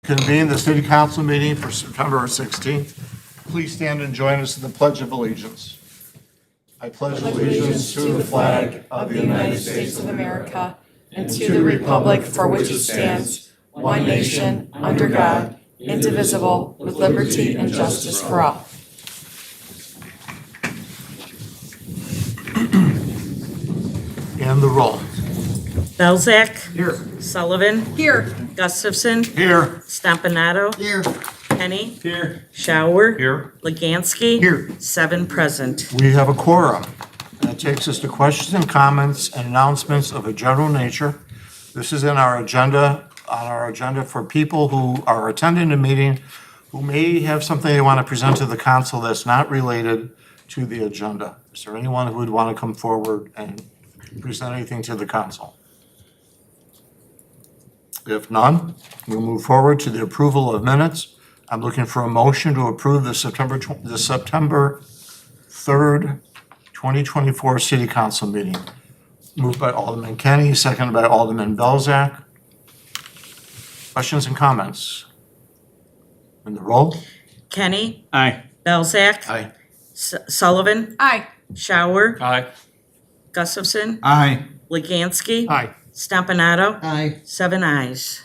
Convene the city council meeting for September 16th. Please stand and join us in the Pledge of Allegiance. I pledge allegiance to the flag of the United States of America and to the republic for which it stands, one nation, under God, indivisible, with liberty and justice for all. And the roll. Belzak. Here. Sullivan. Here. Gustafson. Here. Stompanato. Here. Kenny. Here. Shower. Here. Legansky. Here. 7 present. We have a quorum. That takes us to questions and comments and announcements of a general nature. This is on our agenda for people who are attending a meeting who may have something they want to present to the council that's not related to the agenda. Is there anyone who would want to come forward and present anything to the council? If none, we'll move forward to the approval of minutes. I'm looking for a motion to approve the September 3rd, 2024 City Council meeting. Moved by Alderman Kenny, seconded by Alderman Belzak. Questions and comments? In the roll? Kenny. Aye. Belzak. Aye. Sullivan. Aye. Shower. Aye. Gustafson. Aye. Legansky. Aye. Stompanato. Aye. 7 ayes.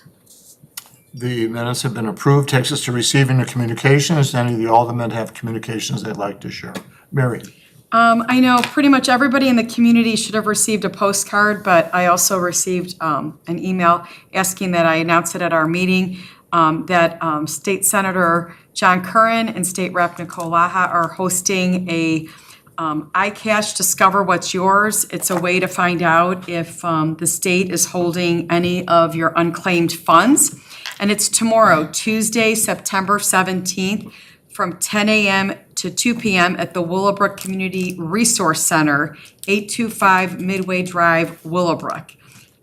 The minutes have been approved. Takes us to receiving the communications. Any of the aldermen have communications they'd like to share? Mary? I know pretty much everybody in the community should have received a postcard, but I also received an email asking that I announce it at our meeting, that State Senator John Curran and State Rep Nicole Laha are hosting a iCache Discover What's Yours. It's a way to find out if the state is holding any of your unclaimed funds. And it's tomorrow, Tuesday, September 17th, from 10 a.m. to 2 p.m. at the Willowbrook Community Resource Center, 825 Midway Drive, Willowbrook.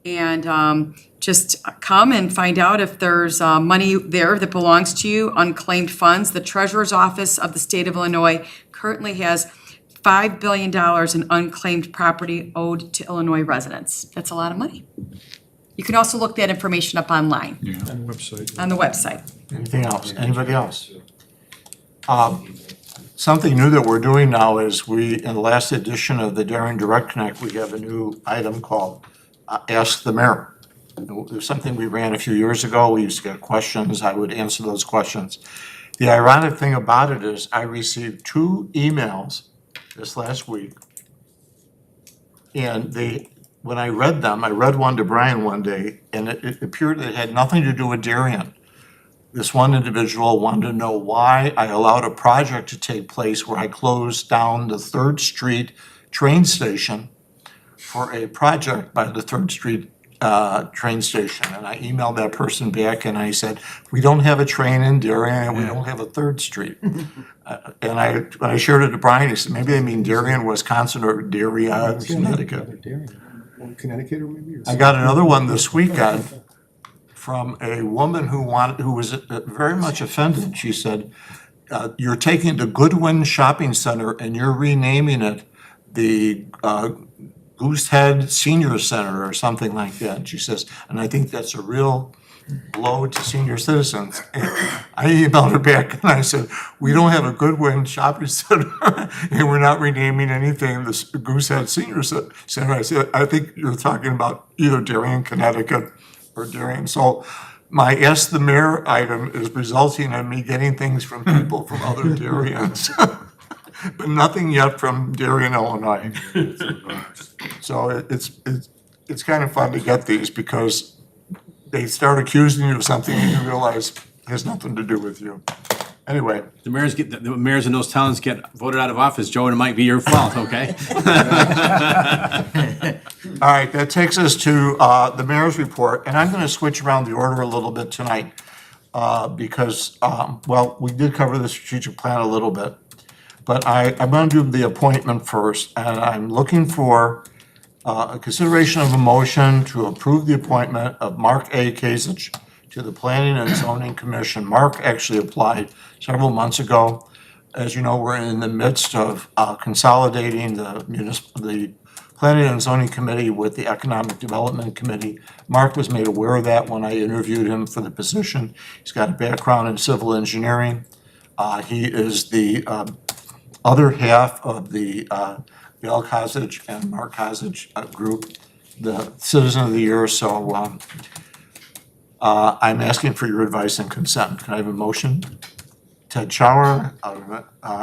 And just come and find out if there's money there that belongs to you, unclaimed funds. The Treasurer's Office of the State of Illinois currently has $5 billion in unclaimed property owed to Illinois residents. That's a lot of money. You can also look that information up online. Yeah. On the website. On the website. Anything else? Anybody else? Something new that we're doing now is in the last edition of the Darien Direct Connect, we have a new item called Ask the Mayor. It was something we ran a few years ago. We used to get questions. I would answer those questions. The ironic thing about it is I received 2 emails this last week. And when I read them, I read one to Brian one day, and it appeared it had nothing to do with Darien. This one individual wanted to know why I allowed a project to take place where I closed down the 3rd Street train station for a project by the 3rd Street train station. And I emailed that person back and I said, we don't have a train in Darien and we don't have a 3rd Street. When I shared it to Brian, he said, maybe they mean Darien, Wisconsin, or Darien, Connecticut. Connecticut or maybe? I got another one this weekend from a woman who was very much offended. She said, you're taking the Goodwin Shopping Center and you're renaming it the Goosehead Senior Center or something like that. She says, and I think that's a real blow to senior citizens. And I emailed her back and I said, we don't have a Goodwin Shopping Center and we're not renaming anything the Goosehead Senior Center. I said, I think you're talking about either Darien, Connecticut, or Darien. So my Ask the Mayor item is resulting in me getting things from people from other Dariens, but nothing yet from Darien, Illinois. So it's kind of fun to get these because they start accusing you of something and you realize it has nothing to do with you. Anyway. The mayors in those towns get voted out of office, Joe, and it might be your fault, okay? All right, that takes us to the mayor's report, and I'm going to switch around the order a little bit tonight because, we did cover the strategic plan a little bit, but I'm going to do the appointment first, and I'm looking for a consideration of a motion to approve the appointment of Mark A. Kasich to the Planning and Zoning Commission. Mark actually applied several months ago. As you know, we're in the midst of consolidating the Planning and Zoning Committee with the Economic Development Committee. Mark was made aware of that when I interviewed him for the position. He's got a background in civil engineering. He is the other half of the Bill Kozich and Mark Kozich group, the Citizen of the Year. So I'm asking for your advice and consent. Can I have a motion? Ted Schauer,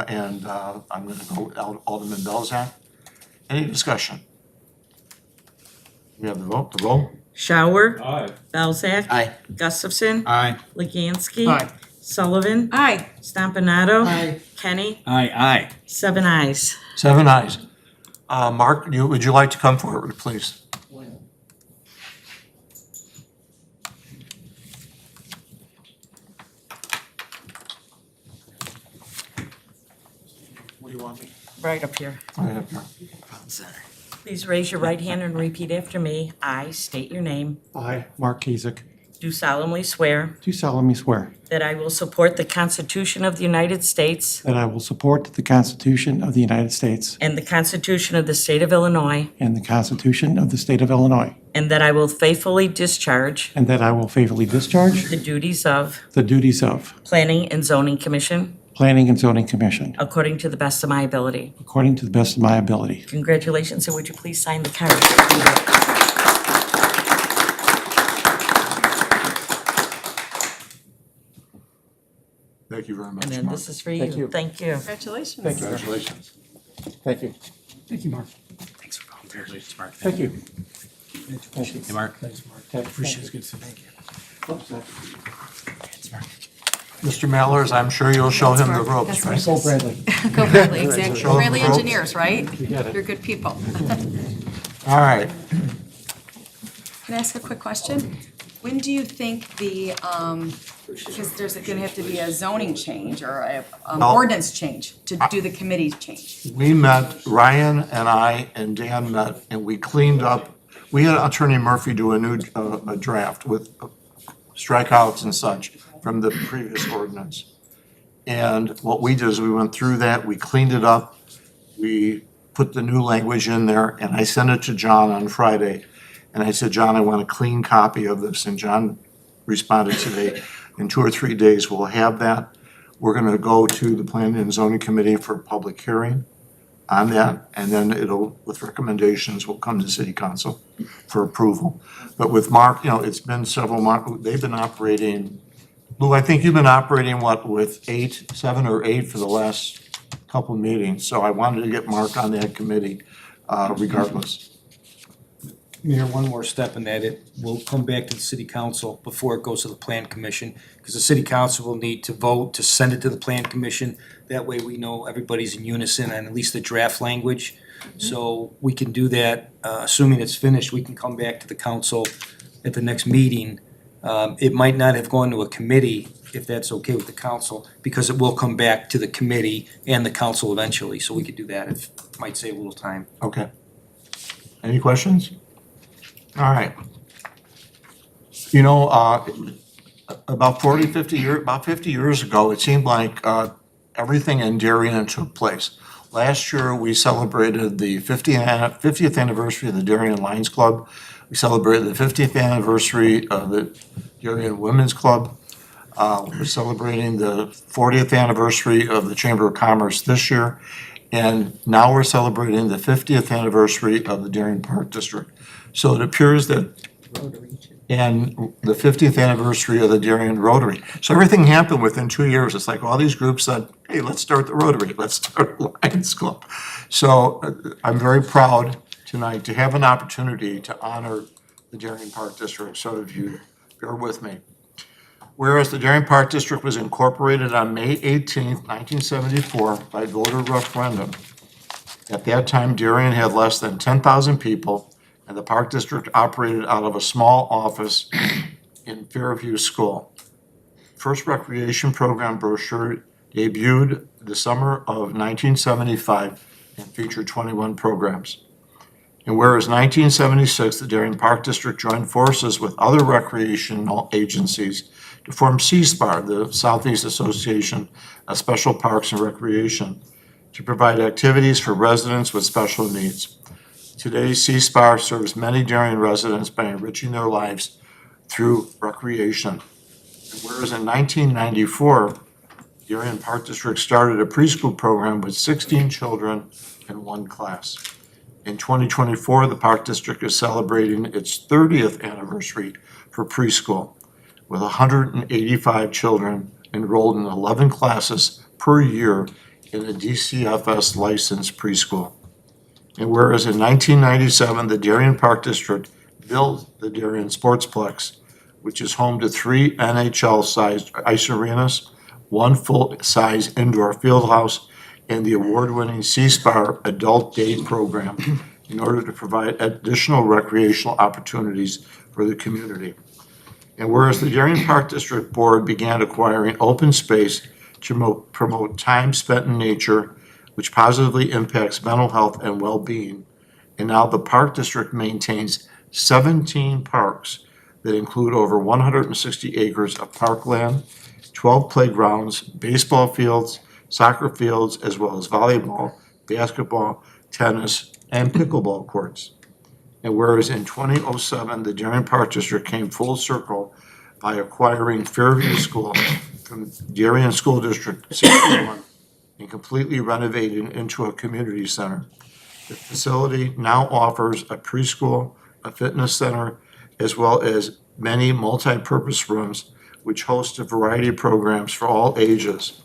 and I'm going to go with Alderman Belzak. Any discussion? We have the vote. The roll. Shower. Aye. Belzak. Aye. Gustafson. Aye. Leganski. Aye. Sullivan. Aye. Stompanato. Aye. Kenny. Aye. 7 ayes. 7 ayes. Mark, would you like to come forward, please? What do you want me? Right up here. I have here. Please raise your right hand and repeat after me. I state your name. I, Mark Kazak, Do solemnly swear do solemnly swear that I will support the Constitution of the United States that I will support the Constitution of the United States and the Constitution of the State of Illinois, and the Constitution of the State of Illinois, and that I will faithfully discharge and that I will faithfully discharge the duties of the duties of Planning and Zoning Commission Planning and Zoning Commission according to the best of my ability. according to the best of my ability. Congratulations, and would you please sign the card? Thank you very much, And then Mark. this is for you. Thank you. Thank you. Congratulations. Congratulations. Thank you. Thank you, Mark. Thanks for calling. Congratulations, Mark. Thank you. Hey, Mark. Appreciate it. Thank you. Mr. Mallers, I'm sure you'll show him the ropes, right? Go Bradley. Go Bradley, exactly. Show 'em Bradley the ropes. Engineers, right? You got it. You're good people. All right. Can I ask a quick question? When do you think because there's gonna have to be a zoning change or a Well- ordinance change to do the committee change? We met, Ryan and I and Dan met, and we cleaned up. We had Attorney Murphy do a new a draft with strikeouts and such from the previous ordinance. And what we did is we went through that, we cleaned it up, we put the new language in there, and I sent it to John on Friday. And I said, John, I want a clean copy of this, and John responded today. In 2 or 3 days, we'll have that. We're gonna go to the Planning and Zoning Committee for a public hearing on that, and then it'll, with recommendations, will come to City Council for approval. But with Mark, it's been several months, they've been operating, Lou, I think you've been operating, with 7 or 8 for the last couple meetings, so I wanted to get Mark on that committee, regardless. Mayor, one more step in that, it will come back to the city council before it goes to the plan commission, because the city council will need to vote to send it to the plan commission. That way we know everybody's in unison on at least the draft language. So we can do that, assuming it's finished, we can come back to the council at the next meeting. It might not have gone to a committee, if that's okay with the council, because it will come back to the committee and the council eventually, so we could do that, it might save a little time. Okay. Any questions? All right. About 50 years ago, it seemed like everything in Darien took place. Last year, we celebrated the 50th anniversary of the Darien Lions Club. We celebrated the 50th anniversary of the Darien Women's Club. We're celebrating the 40th anniversary of the Chamber of Commerce this year. And now we're celebrating the 50th anniversary of the Darien Park District. So it appears that, and the 50th anniversary of the Darien Rotary. So everything happened within 2 years. It's like all these groups said, hey, let's start the Rotary, let's start a Lions Club. So I'm very proud tonight to have an opportunity to honor the Darien Park District. So if you bear with me. Whereas the Darien Park District was incorporated on May 18th, 1974 by voter referendum. At that time, Darien had less than 10,000 people, and the Park District operated out of a small office in Fairview School. First recreation program brochure debuted the summer of 1975 and featured 21 programs. And whereas 1976, the Darien Park District joined forces with other recreational agencies to form CSPAR, the Southeast Association of Special Parks and Recreation, to provide activities for residents with special needs. Today, C-SPAR serves many Darien residents by enriching their lives through recreation. Whereas in 1994, Darien Park District started a preschool program with 16 children in one class. In 2024, the Park District is celebrating its 30th anniversary for preschool, with 185 children enrolled in 11 classes per year in a DCFS licensed preschool. And whereas in 1997, the Darien Park District built the Darien Sportsplex, which is home to 3 NHL-sized ice arenas, 1 full-size indoor field house, and the award-winning C-SPAR Adult Day Program in order to provide additional recreational opportunities for the community. And whereas the Darien Park District Board began acquiring open space to promote time spent in nature, which positively impacts mental health and well-being, and now the Park District maintains 17 parks that include over 160 acres of parkland, 12 playgrounds, baseball fields, soccer fields, as well as volleyball, basketball, tennis, and pickleball courts. And whereas in 2007, the Darien Park District came full circle by acquiring Fairview School from Darien School District 61 and completely renovating into a community center. The facility now offers a preschool, a fitness center, as well as many multi-purpose rooms which host a variety of programs for all ages.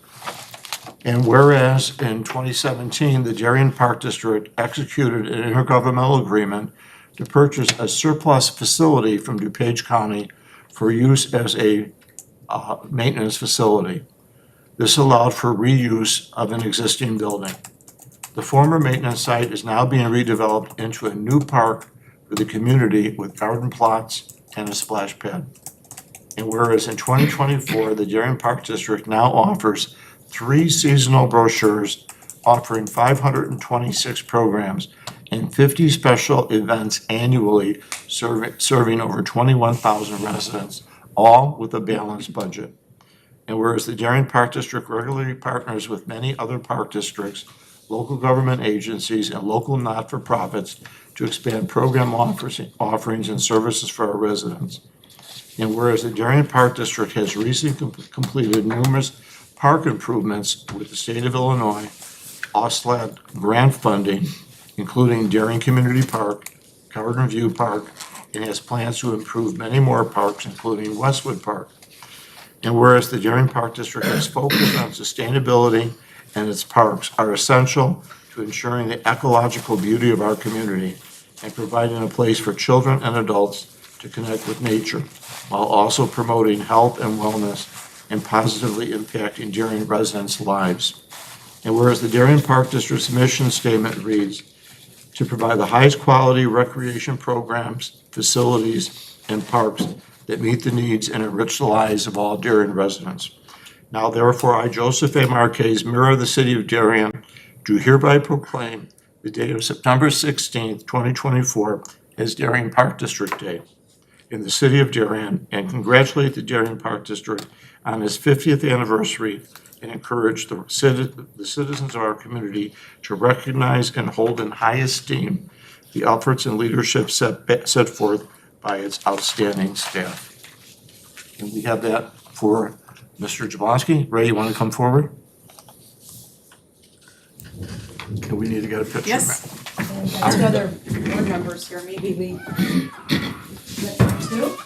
And whereas in 2017, the Darien Park District executed an intergovernmental agreement to purchase a surplus facility from DuPage County for use as a maintenance facility. This allowed for reuse of an existing building. The former maintenance site is now being redeveloped into a new park for the community with garden plots and a splash pad. And whereas in 2024, the Darien Park District now offers 3 seasonal brochures offering 526 programs and 50 special events annually serving over 21,000 residents, all with a balanced budget. And whereas the Darien Park District regularly partners with many other park districts, local government agencies, and local not-for-profits to expand program offerings and services for our residents. And whereas the Darien Park District has recently completed numerous park improvements with the state of Illinois, OSLAD grant funding, including Darien Community Park, Garden View Park, and has plans to improve many more parks, including Westwood Park. And whereas the Darien Park District has focused on sustainability and its parks are essential to ensuring the ecological beauty of our community and providing a place for children and adults to connect with nature, while also promoting health and wellness and positively impacting Darien residents' lives. And whereas the Darien Park District's mission statement reads, to provide the highest quality recreation programs, facilities, and parks that meet the needs and enrich the lives of all Darien residents. Now therefore, I, Joseph A. Marquez, Mayor of the City of Darien, do hereby proclaim the date of September 16th, 2024 as Darien Park District Day in the City of Darien, and congratulate the Darien Park District on its 50th anniversary and encourage the citizens of our community to recognize and hold in high esteem the efforts and leadership set forth by its outstanding staff. And we have that for Mr. Jablonski. Ray, you want to come forward? Do we need to get a picture? Yes. And got 2 other board members here, maybe we get them too.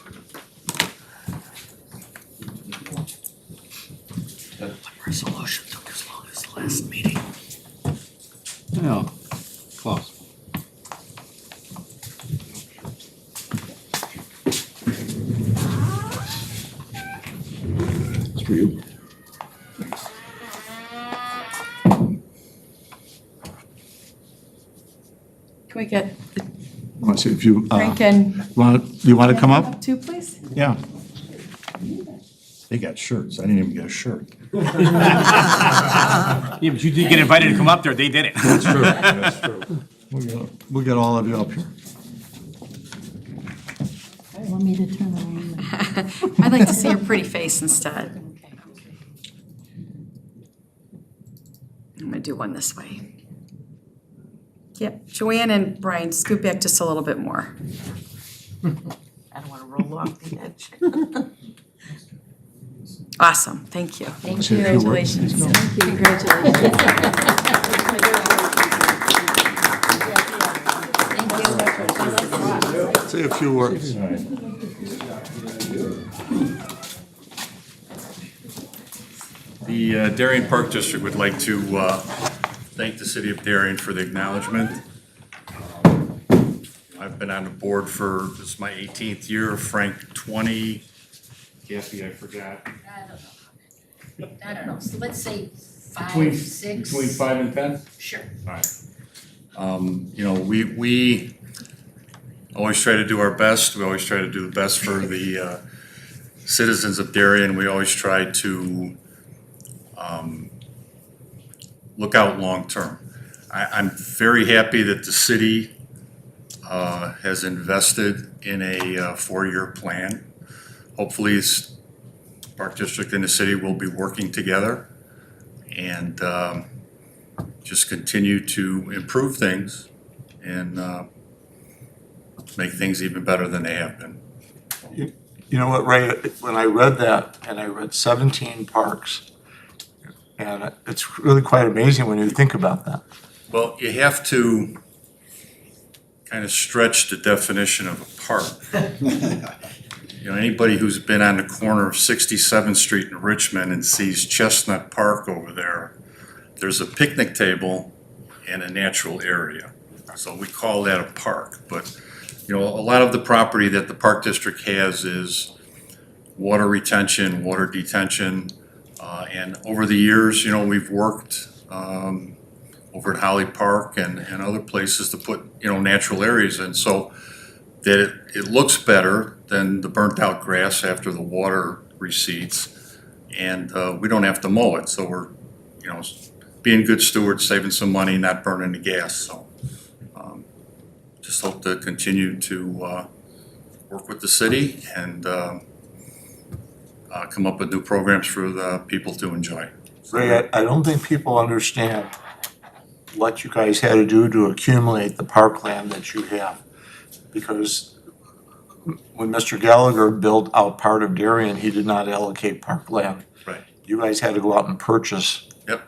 Resolution took as long as the last meeting. No, close. It's for you. Can we get Want to see if you, Frank and you want to come up? up too, please? Yeah. They got shirts. I didn't even get a shirt. Yeah, but you did get invited to come up there, they didn't. That's true. That's true. We'll get all of you up here. Want me to turn around? I'd like to see your pretty face instead. I'm gonna do one this way. Yep, Joanne and Brian, scoot back just a little bit more. I don't want to roll off the edge. Awesome, thank you. Thank you. Congratulations. Say a few words. The Darien Park District would like to thank the city of Darien for the acknowledgement. I've been on the board for, this is my 18th year, Frank 20, Kathy, I forgot. I don't know, so let's say Between- 5, 6. Between 5 and 10? Sure. All right. You know, we always try to do our best. We always try to do the best for the citizens of Darien. We always try to look out long-term. I'm very happy that the city has invested in a 4-year plan. Hopefully, Park District and the city will be working together and just continue to improve things and make things even better than they have been. You know what, Ray, when I read that, and I read 17 parks, and it's really quite amazing when you think about that. Well, you have to kind of stretch the definition of a park. You know, anybody who's been on the corner of 67th Street in Richmond and sees Chestnut Park over there, there's a picnic table and a natural area. So we call that a park. But, you know, a lot of the property that the Park District has is water retention, water detention. And over the years, you know, we've worked over at Holly Park and other places to put, you know, natural areas in. So that it looks better than the burnt out grass after the water recedes. And we don't have to mow it. So we're, you know, being good stewards, saving some money, not burning the gas. So just hope to continue to work with the city and come up with new programs for the people to enjoy. Ray, I don't think people understand what you guys had to do to accumulate the parkland that you have. Because when Mr. Gallagher built out part of Darien, he did not allocate parkland. Right. You guys had to go out and purchase Yep.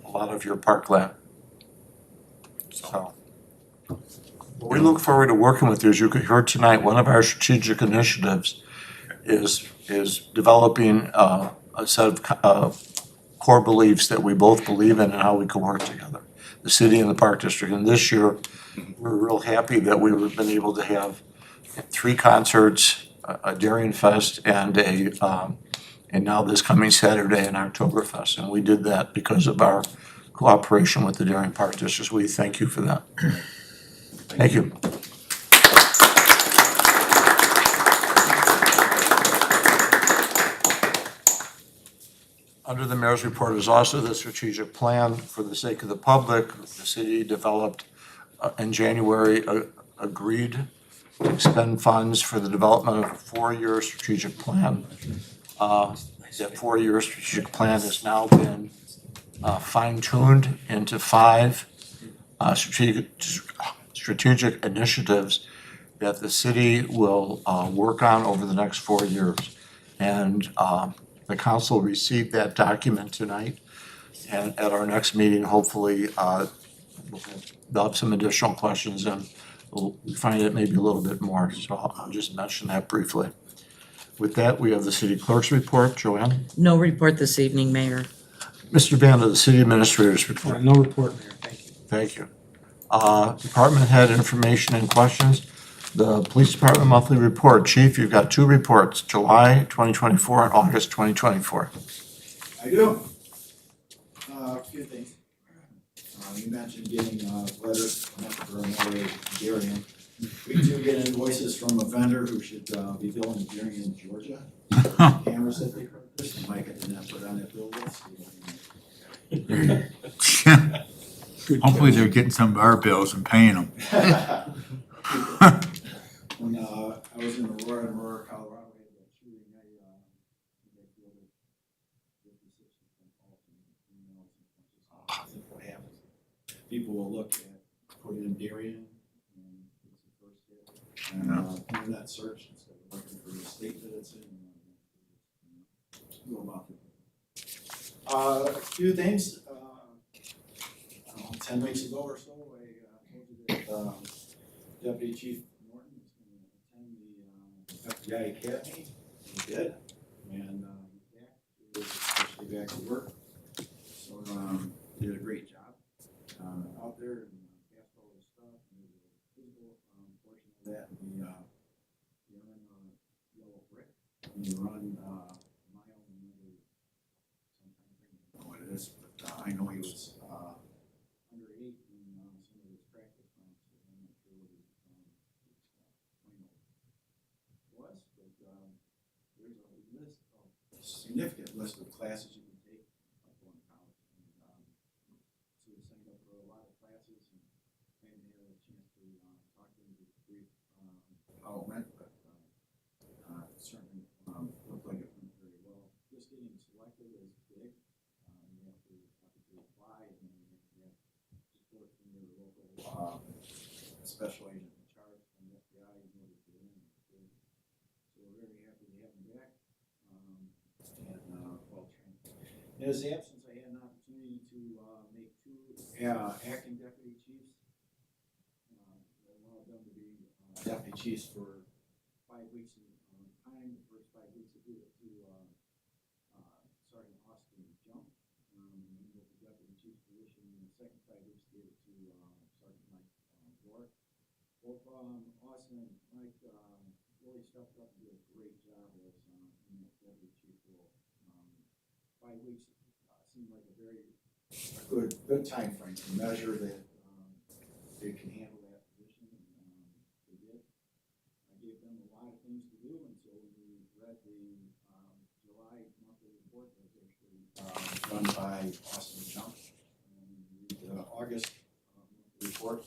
a lot of your parkland. So, We look forward to working with you. As you could hear tonight, one of our strategic initiatives is developing a set of core beliefs that we both believe in and how we can work together, the city and the Park District. And this year, we're real happy that we've been able to have 3 concerts, a Darien Fest, and now this coming Saturday, an Oktoberfest. And we did that because of our cooperation with the Darien Park District. We thank you for that. Thank you. Under the mayor's report is also the strategic plan for the sake of the public. The city developed in January, agreed to expend funds for the development of a 4-year strategic plan. That 4-year strategic plan has now been fine-tuned into 5 strategic initiatives that the city will work on over the next 4 years. And the council received that document tonight, and at our next meeting, hopefully, they'll have some additional questions and we'll find it maybe a little bit more, so I'll just mention that briefly. With that, we have the city clerk's report. Joanne? No report this evening, Mayor. Mr. Banda, the city administrator's report. No report, Mayor, thank you. Thank you. Department head information and questions. The police department monthly report. Chief, you've got 2 reports, July 2024 and August 2024. I do. A few things. You mentioned getting letters from Darien. We do get invoices from a vendor who should be billing Darien, Georgia. Cameras that they purchased, and Mike did not put on that bill list. Hopefully they're getting some of our bills and paying them. When I was in Aurora, Colorado, we had a shooting. What happens? People will look at put in Darien, and it's the first hit. And, internet search, instead of looking for the state that it's in. Go about it. A few things, I don't know, 10 weeks ago or so, I told you that, Deputy Chief Norton was gonna attend the, FBI Academy. He did, and, he was officially back to work. So, did a great job, out there and passed all his stuff, and there's a physical, portion of that, and you run, yellow brick, and you run, mile and another, sometime, I don't know what it is, but, I know he was, under 8 in, some of his practice rounds, so I'm not sure what his, final was, but, there's a list, a significant list of classes you can take up on college. And, so we signed up for a lot of classes and I didn't have a chance to, talk to him to brief, how it went, but, it certainly, looked like it went very well. Just getting selected is big. You have to obviously apply and then you have to have support from your local, special agent in charge from the FBI in order to get in. So we're very happy to have him back, and, well trained. In his absence, I had an opportunity to, make 2, acting deputy chiefs. I allowed them to be, deputy chiefs for 5 weeks at a time. The first 5 weeks I did it to, Sergeant Austin Jump, with the deputy chief's position, and the second 5 weeks gave it to, Sergeant Mike, Dorr. Both, Austin and Mike, really stepped up and did a great job as, in that deputy chief role. 5 weeks, seemed like a very, good time frame to measure that, they can handle that position, and, they did. I gave them a lot of things to do, and so when we read the, July monthly report that was actually, done by Austin Jump, and the August, monthly report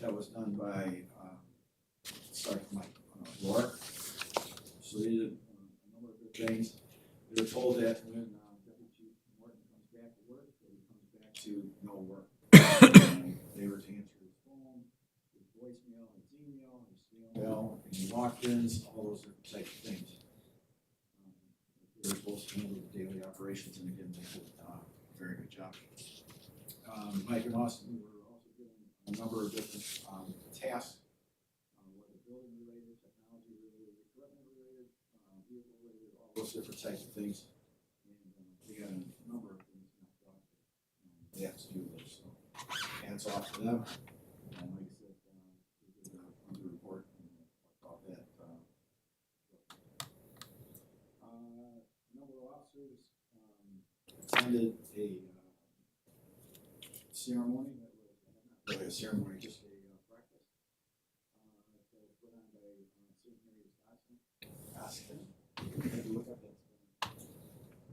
that was done by, Sergeant Mike, Rourke. So they did, a number of good things. They were told that when, Deputy Chief Norton comes back to work, that he comes back to no work. They were to answer his phone, his voicemail, his email, his email, any walk-ins, all those different types of things. They're supposed to handle the daily operations, and again, they did a very good job. Mike and Austin were also given a number of different, tasks, whether building related, technology related, equipment related, vehicle related, all those different types of things. And, we got a number of things knocked out that, they have to do this, so hands off to them. And like I said, we did the report and about that. A number of officers, attended a, ceremony that was, not really a ceremony, just a, breakfast, that was put on by, St. Mary's Gospel. Had to look up that,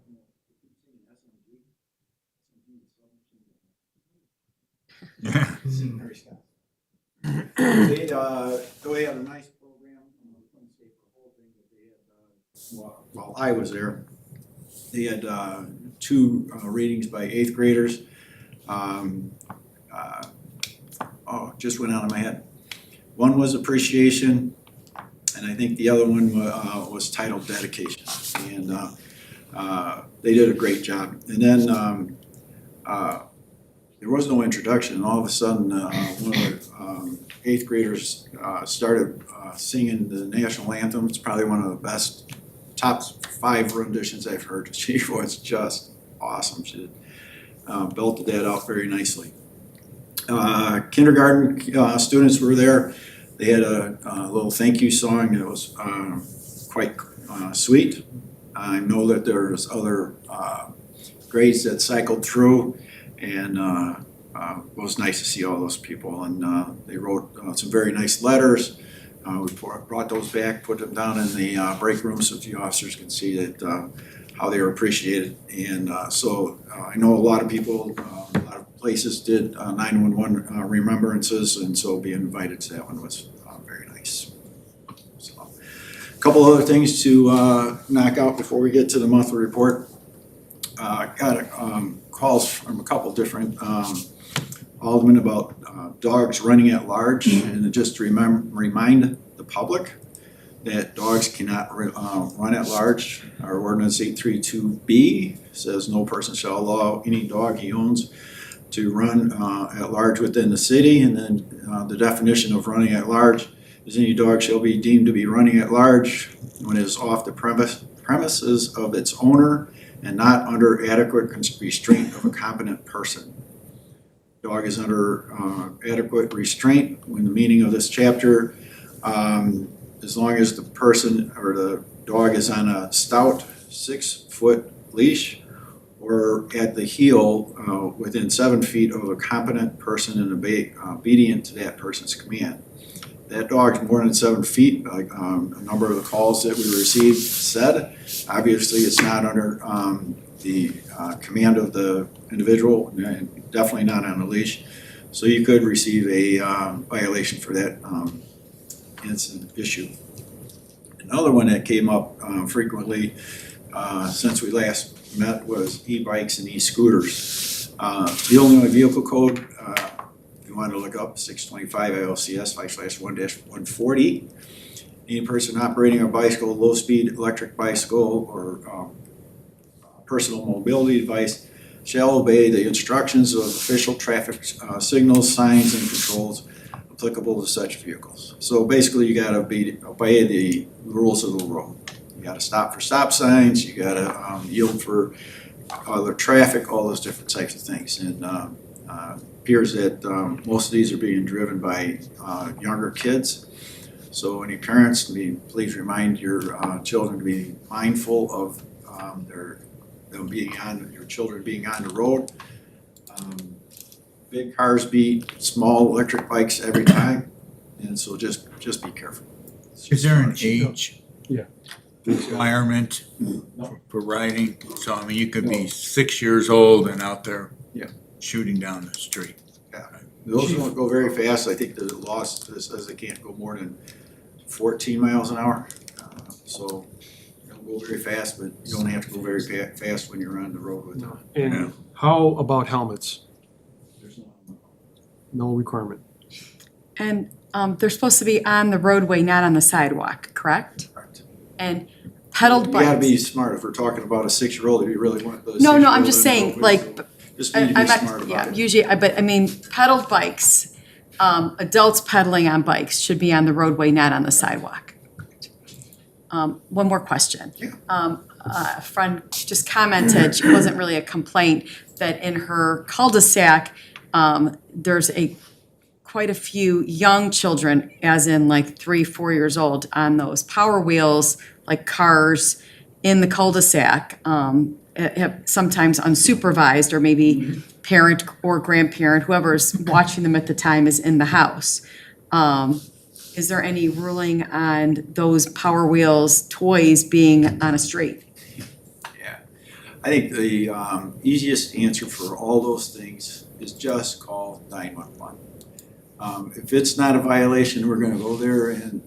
you know, if you see an SMG is submachine gun. St. Mary's Gospel. They had a nice program. We couldn't stay for the whole thing, but they had, while I was there, they had, 2, readings by 8th graders. Just went out of my head. One was appreciation, and I think the other one was titled dedication. And they did a great job. And then there was no introduction, and all of a sudden, one of the 8th graders started singing the national anthem. It's probably one of the best, top 5 renditions I've heard. She was just awesome. She belted that out very nicely. Kindergarten students were there. They had a little thank you song that was quite sweet. I know that there was other grades that cycled through, and it was nice to see all those people. And they wrote some very nice letters. We brought those back, put them down in the break room so the officers can see that how they were appreciated. And so I know a lot of people, a lot of places did 911 remembrances, and so being invited to that one was very nice. So, a couple other things to knock out before we get to the monthly report. Got calls from a couple different aldermen about dogs running at large, and just to remind the public that dogs cannot run at large. Our ordinance 832B says no person shall allow any dog he owns to run at large within the city, and then the definition of running at large is any dog shall be deemed to be running at large when it is off the premises of its owner and not under adequate restraint of a competent person. Dog is under adequate restraint when the meaning of this chapter, as long as the person or the dog is on a stout 6-foot leash or at the heel within 7 feet of a competent person and obedient to that person's command. That dog's more than 7 feet, like a number of the calls that we received said. Obviously, it's not under the command of the individual, and definitely not on a leash. So you could receive a violation for that incident issue. Another one that came up frequently since we last met was e-bikes and e-scooters. The Illinois Vehicle Code, if you want to look up 625 ILCS 5/1-140, any person operating a bicycle, low-speed electric bicycle, or personal mobility device shall obey the instructions of official traffic signals, signs, and controls applicable to such vehicles. So basically, you gotta obey the rules of the road. You gotta stop for stop signs, you gotta yield for other traffic, all those different types of things. And appears that most of these are being driven by younger kids. So any parents, please remind your children to be mindful of your children being on the road. Big cars beat small electric bikes every time, and so just be careful. Is there an age? Yeah. Requirement for riding? So, I mean, you could be 6 years old and out there Yeah. shooting down the street. Those don't go very fast. I think the law says they can't go more than 14 miles an hour. So don't go very fast, but you don't have to go very fast when you're on the road with them. And how about helmets? No requirement. And they're supposed to be on the roadway, not on the sidewalk, correct? Correct. And pedaled You bikes. gotta be smart. If we're talking about a 6-year-old, if you really want the No, I'm 6-year-old just in saying, the like, road, just need to be I'm smart not, about yeah, it. usually, but I mean, pedaled bikes, adults pedaling on bikes should be on the roadway, not on the sidewalk. One more question. Yeah. A friend just commented, it wasn't really a complaint, that in her cul-de-sac, there's quite a few young children, as in like 3-4 years old, on those power wheels, like cars in the cul-de-sac, sometimes unsupervised, or maybe parent or grandparent, whoever's watching them at the time is in the house. Is there any ruling on those Power Wheels toys being on a street? Yeah. I think the easiest answer for all those things is just call 911. If it's not a violation, we're gonna go there and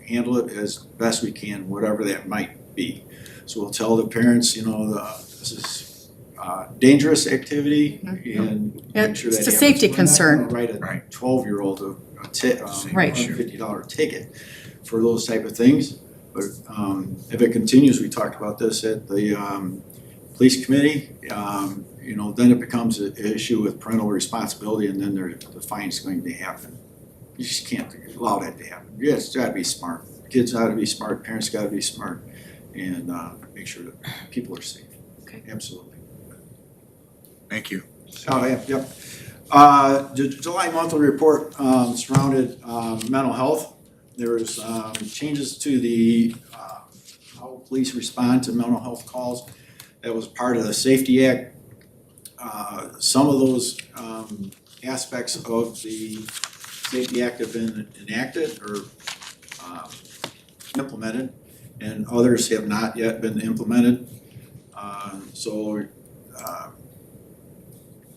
handle it as best we can, whatever that might be. So we'll tell the parents, this is dangerous activity, and Yeah, make sure that it's a happens. safety We're not concern. gonna write a Right. 12-year-old a Right. $150 ticket for those type of things. But if it continues, we talked about this at the police committee, then it becomes an issue with parental responsibility, and then the fine's going to happen. You just can't allow that to happen. Yeah, it's gotta be smart. Kids ought to be smart, parents gotta be smart, and make sure that people are safe. Okay. Absolutely. Thank you. Oh, yeah, yep. The July monthly report surrounded mental health. There was changes to the how police respond to mental health calls. That was part of the Safety Act. Some of those aspects of the Safety Act have been enacted or implemented, and others have not yet been implemented.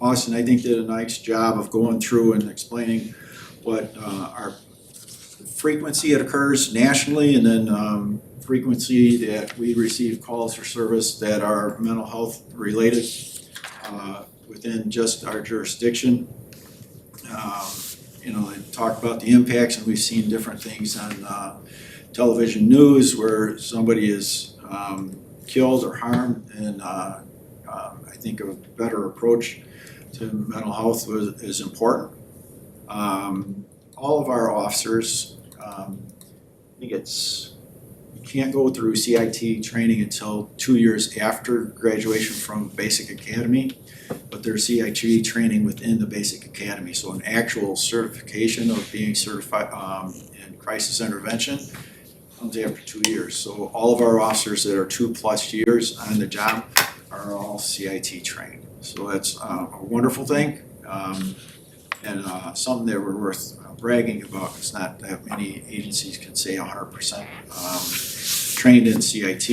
Austin, I think, did a nice job of going through and explaining what our frequency it occurs nationally, and then frequency that we receive calls for service that are mental health related within just our jurisdiction. you know, they talk about the impacts, and we've seen different things on television news where somebody is killed or harmed, and I think a better approach to mental health is important. All of our officers, I think you can't go through CIT training until 2 years after graduation from basic academy, but there's CIT training within the basic academy. So an actual certification of being certified in crisis intervention comes after 2 years. So all of our officers that are 2+ years on the job are all CIT trained. So that's a wonderful thing, and something that we're worth bragging about. It's not that many agencies can say 100% trained in CIT.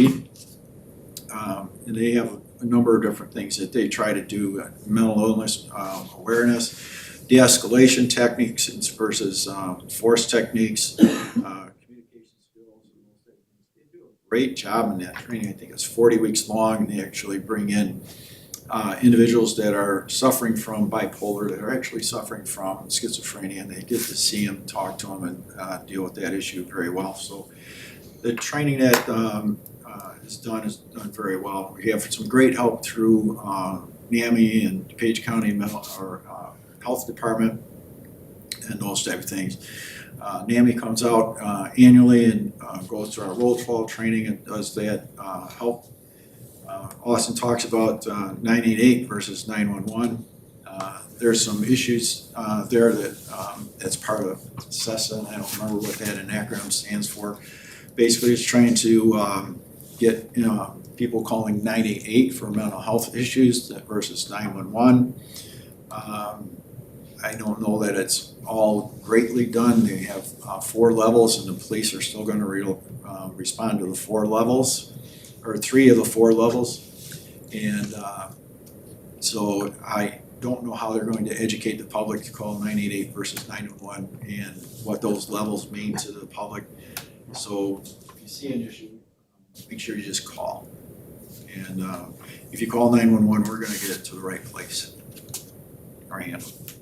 And they have a number of different things that they try to do: mental illness awareness, de-escalation techniques versus force techniques, communication skills. They do a great job in that training. I think it's 40 weeks long, and they actually bring in individuals that are suffering from bipolar, that are actually suffering from schizophrenia, and they get to see them, talk to them, and deal with that issue very well. So the training that is done very well. We have some great help through NAMI and DuPage County Health Department and those type of things. NAMI comes out annually and goes to our roll call training and does that help. Austin talks about 988 versus 911. There's some issues there that's part of CESA, and I don't remember what that acronym stands for. Basically, it's trying to get people calling 988 for mental health issues versus 911. I don't know that it's all greatly done. They have 4 levels, and the police are still going to respond to the 4 levels, or 3 of the 4 levels. And so I don't know how they're going to educate the public to call 988 versus 911 and what those levels mean to the public. So if you see an issue, make sure you just call. And if you call 911, we're going to get it to the right place or handle it.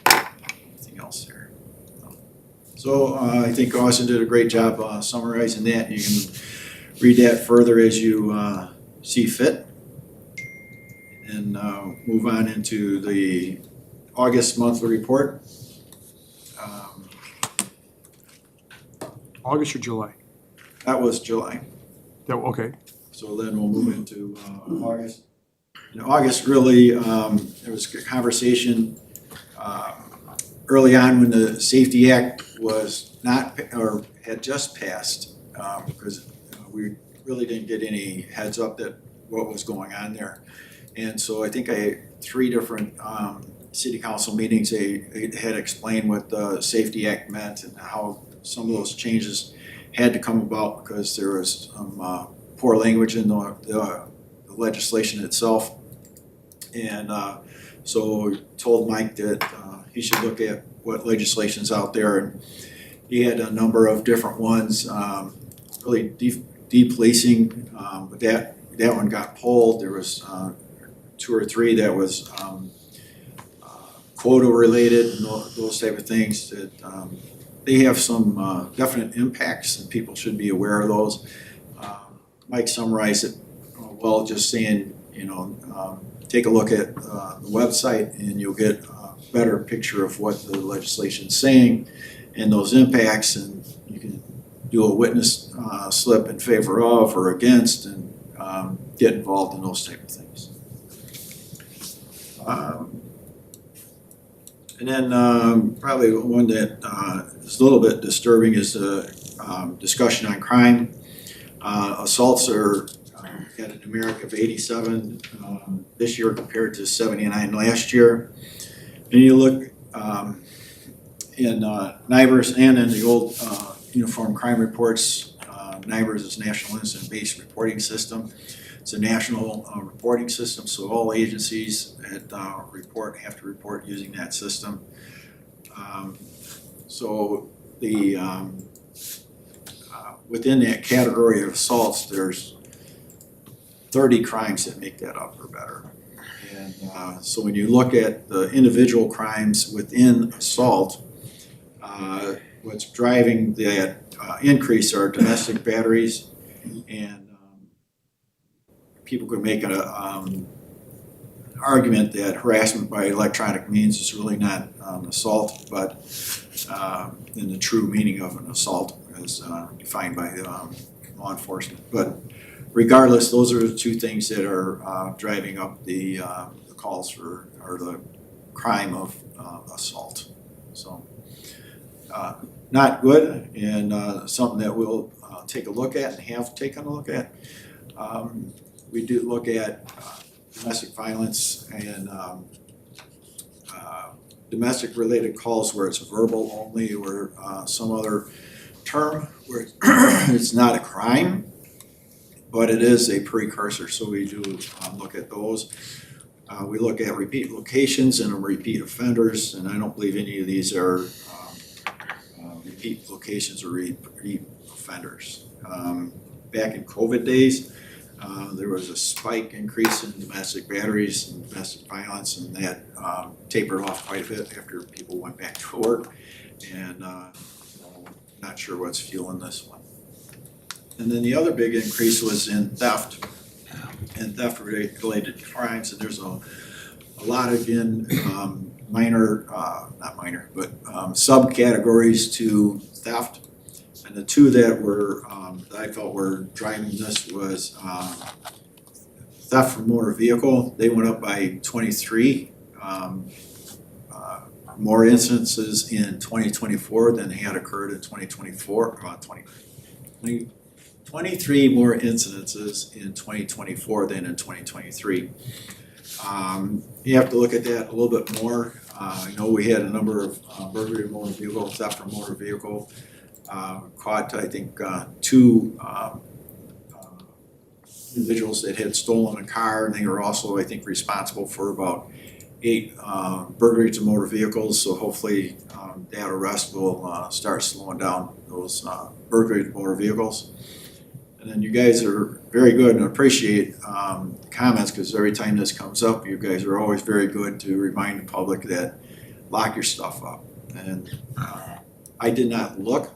Anything else there? No. So I think Austin did a great job summarizing that. You can read that further as you see fit. And move on into the August monthly report. August or July? That was July. Okay. So then we'll move into August. In August, really, there was a conversation early on when the Safety Act was not, or had just passed, because we really didn't get any heads up that what was going on there. And so I think I had 3 different city council meetings. They had explained what the Safety Act meant and how some of those changes had to come about because there was some poor language in the legislation itself. And so told Mike that he should look at what legislation's out there. And he had a number of different ones, really depolicing, but that one got pulled. There was 2 or 3 that was quota related and those type of things that they have some definite impacts and people should be aware of those. Mike summarized it well, just saying, take a look at the website and you'll get a better picture of what the legislation's saying and those impacts, and you can do a witness slip in favor of or against and get involved in those type of things. And then probably one that is a little bit disturbing is the discussion on crime. Assaults are at a numeric of 87 this year compared to 79 last year. And you look in NIBRS and in the old Uniform Crime Reports, NIBRS is National Incident Based Reporting System. It's a national reporting system, so all agencies that have to report using that system. So the within that category of assaults, there's 30 crimes that make that up or better. And so when you look at the individual crimes within assault, what's driving that increase are domestic batteries, and people could make an argument that harassment by electronic means is really not assault, but in the true meaning of an assault as defined by law enforcement. But regardless, those are the two things that are driving up the calls for, or the crime of assault. So not good, and something that we'll take a look at and have taken a look at. We do look at domestic violence and domestic related calls where it's verbal only, or some other term where it's not a crime, but it is a precursor, so we do look at those. We look at repeat locations and repeat offenders, and I don't believe any of these are repeat locations or repeat offenders. Back in COVID days, there was a spike increase in domestic batteries and domestic violence, and that tapered off quite a bit after people went back to work, and not sure what's fueling this one. And then the other big increase was in theft and theft related crimes, and there's a lot, again, minor, not minor, but subcategories to theft. And the two that were, that I felt were driving this was theft from motor vehicle. They went up by 23 more instances in 2024 than had occurred in 2024. 23 more incidences in 2024 than in 2023. You have to look at that a little bit more. I know we had a number of burglary of motor vehicle, theft from motor vehicle. Caught, I think, two individuals that had stolen a car, and they were also, I think, responsible for about 8 burglaries of motor vehicles. So hopefully that arrest will start slowing down those burglaries of motor vehicles. And then you guys are very good, and appreciate comments, because every time this comes up, you guys are always very good to remind the public that lock your stuff up. And I did not look,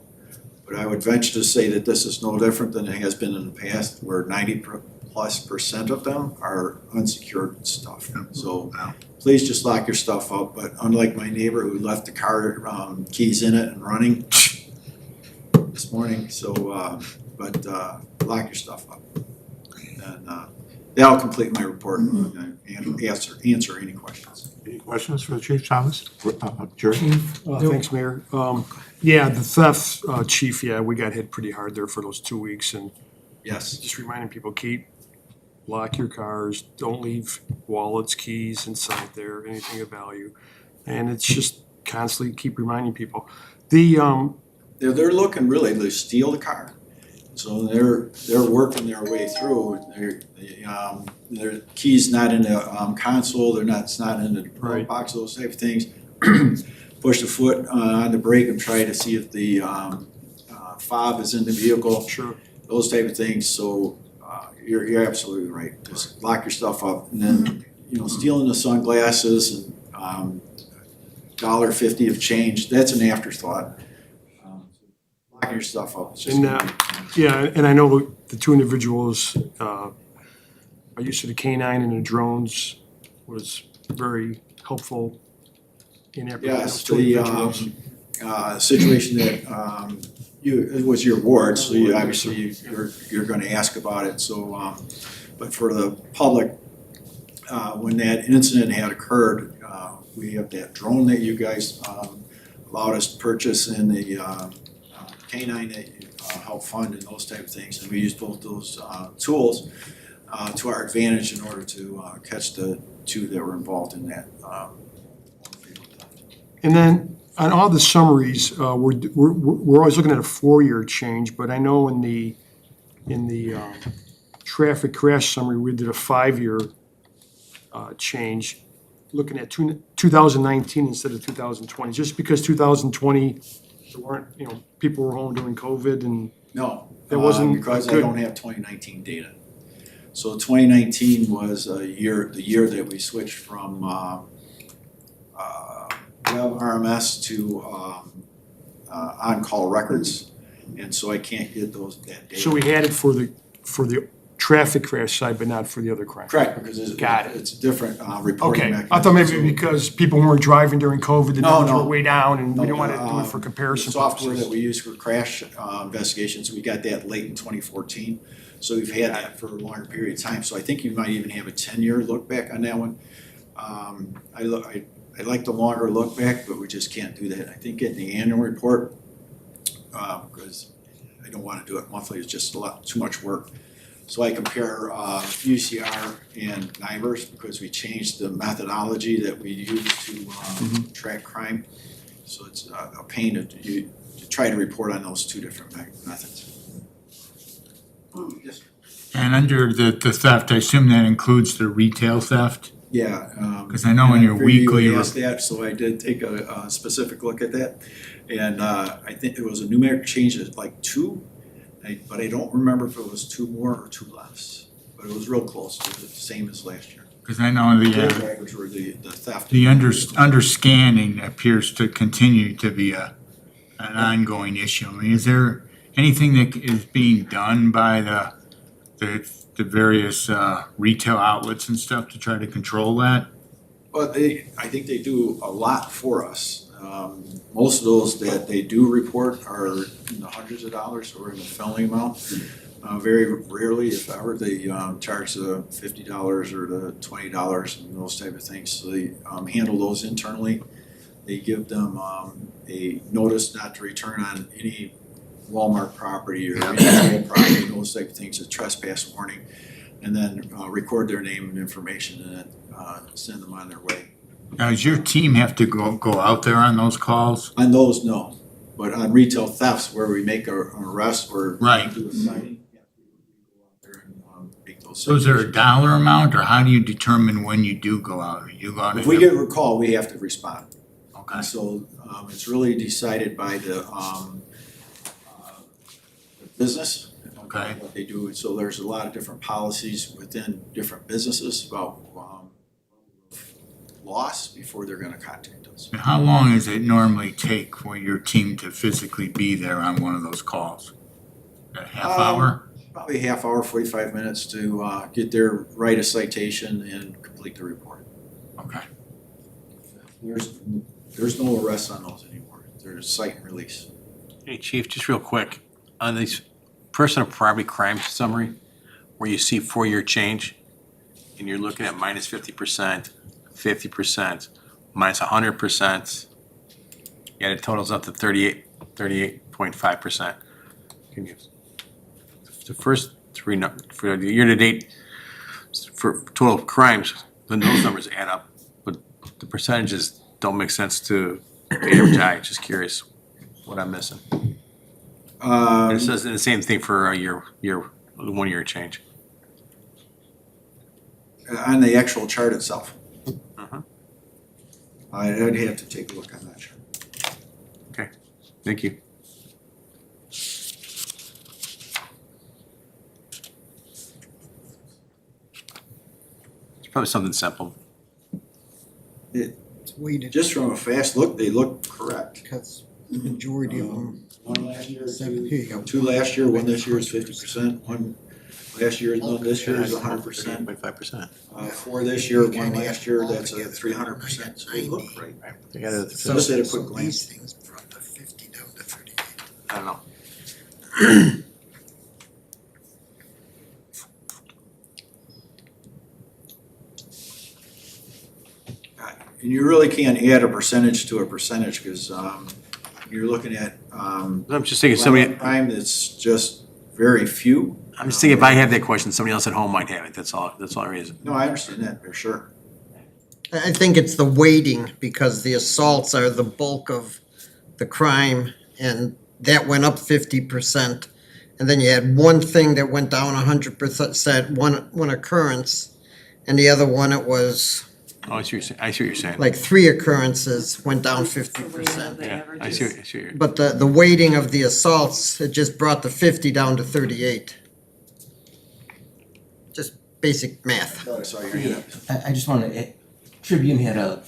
but I would venture to say that this is no different than it has been in the past, where 90+% of them are unsecured stuff. So please just lock your stuff up. But unlike my neighbor who left the car keys in it and running this morning, so but lock your stuff up. And that'll complete my report and answer any questions. Any questions for Chief Thomas? Jerry? Thanks, Mayor. Yeah, the theft, Chief, yeah, we got hit pretty hard there for those 2 weeks, and Yes. just reminding people, lock your cars, don't leave wallets, keys inside there, anything of value. And it's just constantly keep reminding people. They're looking really to steal the car. So they're working their way through. Their keys not in the console. It's not in the Right. box. Those type of things. Push the foot on the brake and try to see if the fob is in the vehicle. Sure. Those type of things. So you're absolutely right. Just lock your stuff up, and then stealing the sunglasses and $1.50 of change. That's an afterthought. Lock your stuff up. It's just And, gonna be- Yeah, and I know the 2 individuals, our use of the K-9 and the drones was very helpful in apprehending those Yes, 2 the individuals. situation that it was your ward, so you obviously you're going to ask about it. So, but for the public, when that incident had occurred, we have that drone that you guys allowed us to purchase, and the K-9 that you helped fund, and those type of things. And we used both those tools to our advantage in order to catch the 2 that were involved in that. And then on all the summaries, we're always looking at a 4-year change, but I know in the traffic crash summary, we did a 5-year change, looking at 2019 instead of 2020, just because 2020, there weren't, people were home during COVID, and No, That wasn't because I good. don't have 2019 data. So 2019 was the year that we switched from web RMS to on-call records, and so I can't get that data. So we had it for the traffic crash side, but not for the other crime? Correct, because Got it. it's a different reporting Okay, mechanism. I thought maybe So because people weren't driving during COVID, the No, numbers were no. way down, and we didn't No, want to do it for the comparison software that purposes. we use for crash investigations, we got that late in 2014. So we've had that for a longer period of time. So I think you might even have a 10-year look back on that one. I like the longer look back, but we just can't do that. I think getting the annual report, because I don't want to do it monthly, it's just too much work. So I compare UCR and NIBRS because we changed the methodology that we use to track crime. So it's a pain to try to report on those two different methods. Yes. And under the theft, I assume that includes the retail theft? Yeah. 'Cause I know in your I figured you would weekly ask that, so I did take a specific look at that. And I think it was a numeric change of like 2, but I don't remember if it was 2 more or 2 less. But it was real close, it was the same as last year. Because I know the Drivers were the theft. understanding appears to continue to be an ongoing issue. I mean, is there anything that is being done by the various retail outlets and stuff to try to control that? But I think they do a lot for us. Most of those that they do report are in the hundreds of dollars or in the felony amount. Very rarely, if ever, they charge the $50 or the $20 and those type of things. So they handle those internally. They give them a notice not to return on any Walmart property or retail property, those type of things, a trespass warning, and then record their name and information and then send them on their way. Now, does your team have to go out there on those calls? On those, no, but on retail thefts where we make an arrest or Right. do a citing, yeah, we go out there and make those. So is there a citations. dollar amount, or how do you determine when you do go out? You go out If we get a call, we have to respond. Okay. And so it's really decided by the business. Okay. What they do, so there's a lot of different policies within different businesses about loss before they're gonna contact us. And how long does it normally take for your team to physically be there on one of those calls? A half hour? Probably half hour, 45 minutes to get there, write a citation and complete the report. Okay. There's no arrests on those anymore. There's cite and release. Hey, Chief, just real quick, on this personal property crime summary, where you see 4-year change, and you're looking at minus 50%, 50%, minus 100%, yet it totals up to 38.5%. Can you, the first 3, for the year-to-date, for total crimes, then those numbers add up, but the percentages don't make sense to the average eye. Just curious what I'm missing. And it says the same thing for a year, 1 year change. On the actual chart itself. Uh-huh. I'd have to take a look on that chart. Okay, thank you. It's probably something simple. It's weighted Just from a fast look, they look correct. because the majority of them, One last year, here you go. 2 last year, 1 this year is 50%, 1 last year, 1 this year is 100%. 0.5%. 4 this year, 1 last year, that's a 300%, so they look right. They got it. So just at a quick glance. These things brought the 50 down to 38. I don't know. And you really can't add a percentage to a percentage, because you're looking at I'm just thinking somebody, crime that's just very few. I'm just thinking if I have that question, somebody else at home might have it. That's all it is. No, I understand that, for sure. I think it's the weighting because the assaults are the bulk of the crime and that went up 50%. And then you had one thing that went down 100%, one occurrence, and the other one it was Oh, I see what you're saying. like 3 occurrences went down 50%. Yeah, I see what you're. But the weighting of the assaults, it just brought the 50 down to 38. Just basic math. Oh, sorry, your hand up. I just wanted to, Tribune had a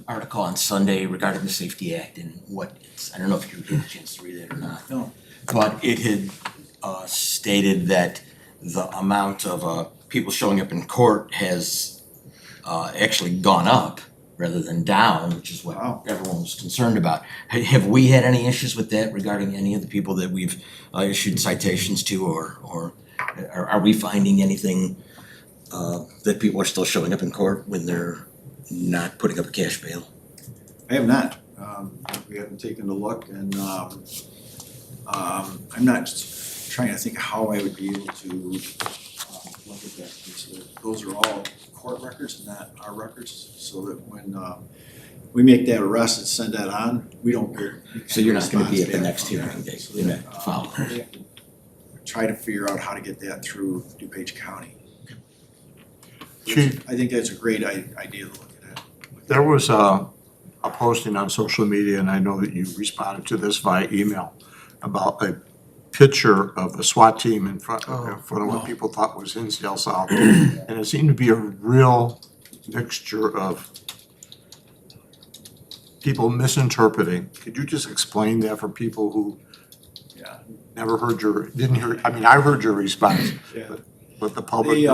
article on Sunday regarding the Safety Act and what it's, I don't know if you had a chance to read it or not. No. But it had stated that the amount of people showing up in court has actually gone up rather than down, which is what Wow. everyone was concerned about. Have we had any issues with that regarding any of the people that we've issued citations to, or are we finding anything that people are still showing up in court when they're not putting up a cash bail? I have not. We haven't taken a look, and I'm not trying to think of how I would be able to look at that. Because those are all court records, not our records, so that when we make that arrest and send that on, we don't get. So you're not gonna be at the next response back hearing from date, that. So you're that, not following. we have to try to figure out how to get that through DuPage County. Chief, I think that's a great idea to look at. there was a posting on social media, and I know that you responded to this via email, about a picture of a SWAT team in front of what people thought was Hinsdale South. And it seemed to be a real mixture of people misinterpreting. Could you just explain that for people who Yeah. never heard didn't hear, I mean, I heard your response, Yeah. but the public.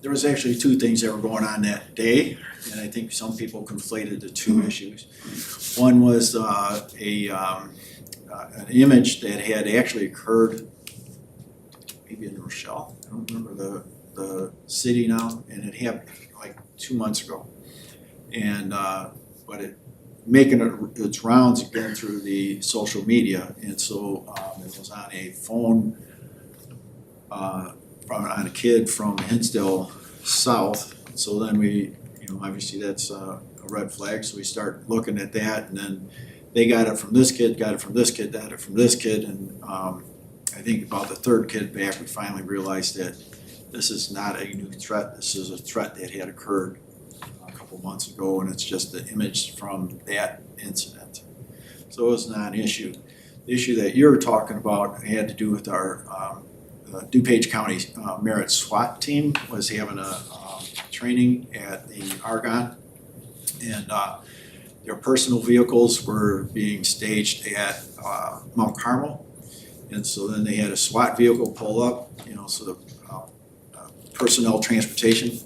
There was actually two things that were going on that day, and I think some people conflated the two issues. One was an image that had actually occurred maybe in Rochelle. I don't remember the city now, and it happened like 2 months ago. And but it making its rounds again through the social media, and so it was on a phone on a kid from Hinsdale South. So then we, obviously that's a red flag, so we start looking at that, and then they got it from this kid, got it from this kid, got it from this kid, and I think about the third kid back, we finally realized that this is not a new threat, this is a threat that had occurred a couple months ago, and it's just the image from that incident. So it was not an issue. The issue that you're talking about had to do with our DuPage County Merit SWAT team was having a training at the Argonne, and their personal vehicles were being staged at Mount Carmel, and so then they had a SWAT vehicle pull up, so the personnel transportation,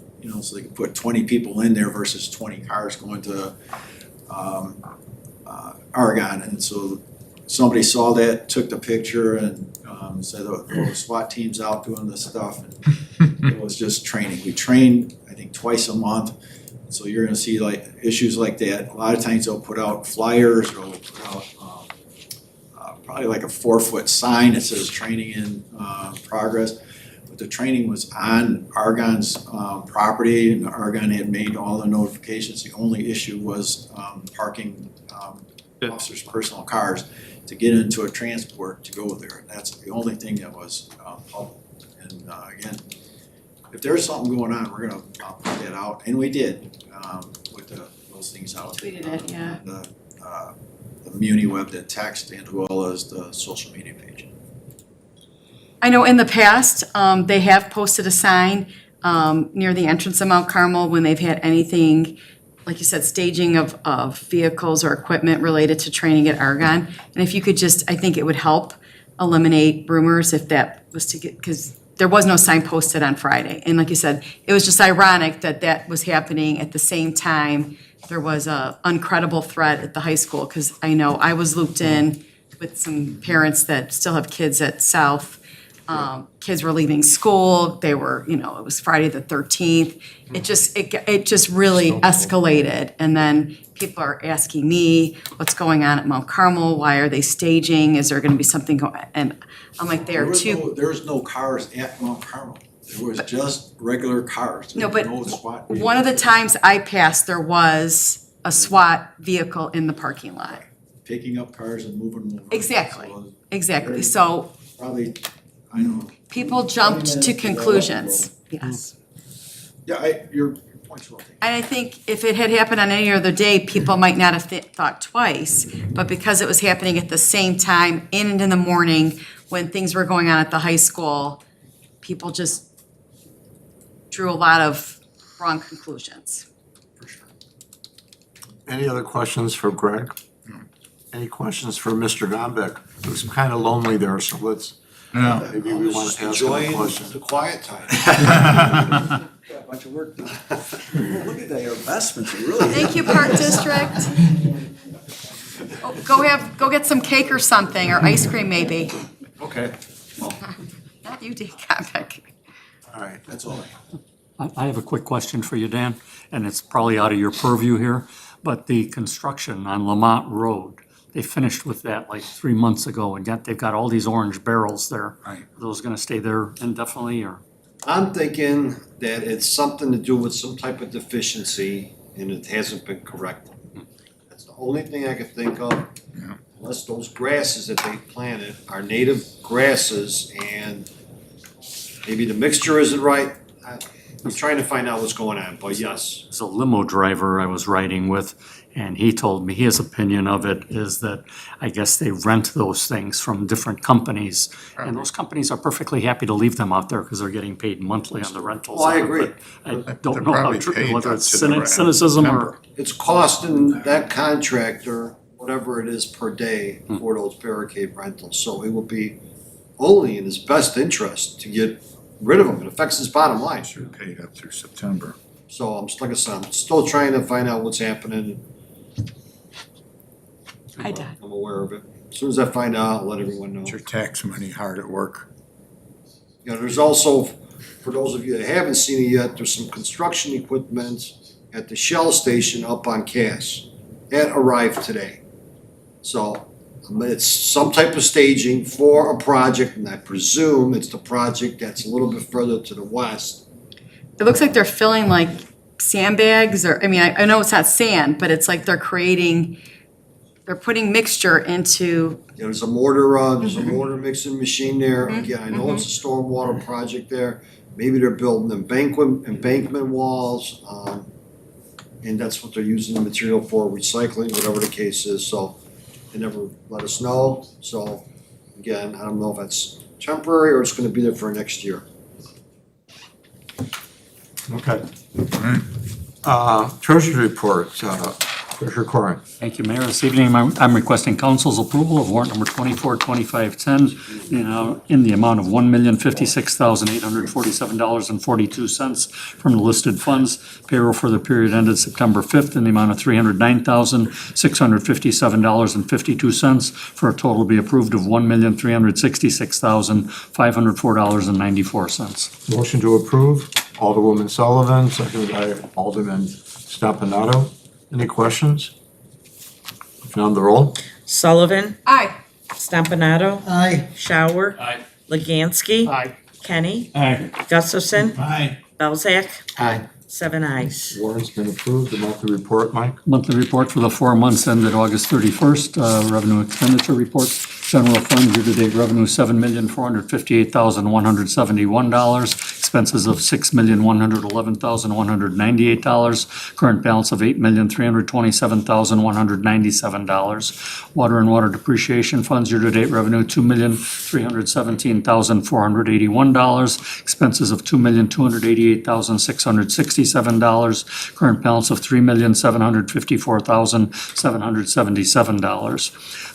so they could put 20 people in there versus 20 cars going to Argonne, and so somebody saw that, took the picture, and said, oh, the SWAT team's out doing this stuff, and it was just training. We train, I think, twice a month, so you're gonna see like issues like that. A lot of times they'll put out flyers, or they'll put out probably like a 4-foot sign that says training in progress. But the training was on Argonne's property, and Argonne had made all the notifications. The only issue was parking officers' personal cars to get into a transport to go there. That's the only thing that was public. And again, if there's something going on, we're gonna put that out, and we did with those things out. Tweeted it, yeah. The Muni Web, the text, and as well as the social media page. I know in the past, they have posted a sign near the entrance of Mount Carmel when they've had anything, like you said, staging of vehicles or equipment related to training at Argonne. And if you could just, I think it would help eliminate rumors if that was to get, because there was no sign posted on Friday. And like you said, it was just ironic that that was happening at the same time there was a uncredible threat at the high school, because I know I was looped in with some parents that still have kids at South. Kids were leaving school, they were, it was Friday the 13th. It just really escalated. And then people are asking me, what's going on at Mount Carmel? Why are they staging? Is there gonna be something going? And I'm like, there are two. There was no cars at Mount Carmel. There was just regular cars. There No, was but no SWAT one of the vehicles. times I passed, there was a SWAT vehicle in the parking lot. Picking up cars and moving them over. Exactly. So it was Exactly. So probably, I don't know. people jumped 20 to minutes to go. conclusions. Yes. Yeah, your point's well taken. And I think if it had happened on any other day, people might not have thought twice. But because it was happening at the same time, in and in the morning, when things were going on at the high school, people just drew a lot of wrong conclusions. Any other questions for Greg? Any questions for Mr. Gombeck? He was kind of lonely there, so Yeah. maybe we want to ask him a question. the quiet time. Got a bunch of work done. Look at that, your investments are really. Thank you, Park District. Oh, go get some cake or something, or ice cream maybe. Okay. Not you, Dave Gombeck. All right. That's all I have. I have a quick question for you, Dan, and it's probably out of your purview here, but the construction on Lamont Road, they finished with that like 3 months ago, and yet they've got all these orange barrels there. Right. Are those gonna stay there indefinitely, or? I'm thinking that it's something to do with some type of deficiency and it hasn't been corrected. That's the only thing I can think of. Yeah. Unless those grasses that they planted are native grasses and maybe the mixture isn't right. I'm trying to find out what's going on, but yes. There's a limo driver I was riding with, and he told me his opinion of it is that I guess they rent those things from different companies. And those companies are perfectly happy to leave them out there because they're getting paid monthly on the rentals. Well, I of it, agree. but I They're don't know how probably true, paid whether up it's to the rent. cynicism or. Remember. It's costing that contractor whatever it is per day for those barricade rentals. So it will be only in his best interest to get rid of them. It affects his bottom line. You're paid up through September. So like I said, I'm still trying to find out what's happening. Hi, Dad. I'm aware of it. As soon as I find out, I'll let everyone know. It's your tax money hard at work. You know, there's also, for those of you that haven't seen it yet, there's some construction equipment at the Shell station up on Cass. That arrived today. So it's some type of staging for a project, and I presume it's the project that's a little bit further to the west. It looks like they're filling like sandbags, or, I mean, I know it's not sand, but it's like they're putting mixture into, You know, there's a mortar mixing machine there. Again, I know it's a stormwater project there. Maybe they're building embankment walls, and that's what they're using the material for, recycling, whatever the case is. So they never let us know. So again, I don't know if that's temporary or it's gonna be there for next year. Okay. Treasury report, Treasurer Corrin. Thank you, Mayor. This evening, I'm requesting council's approval of warrant number 242510 in the amount of $1,056,847.42 from the listed funds. Payroll for the period ended September 5th in the amount of $309,657.52 for a total to be approved of $1,366,504.94. Motion to approve, Alderwoman Sullivan, seconded by Alderman Stompanato. Any questions? If none, the roll. Sullivan, aye. Stompanato, Aye. Shower, Legansky, Aye. Kenny, Aye. Gustafson, Aye. Belzak, Aye. 7 ayes. Warrant's been approved. The monthly report, Mike. Monthly report for the 4 months ended August 31st, revenue expenditure reports. General fund year-to-date revenue $7,458,171. Expenses of $6,111,198. Current balance of $8,327,197. Water and water depreciation funds year-to-date revenue $2,317,481. Expenses of $2,288,667. Current balance of $3,754,777.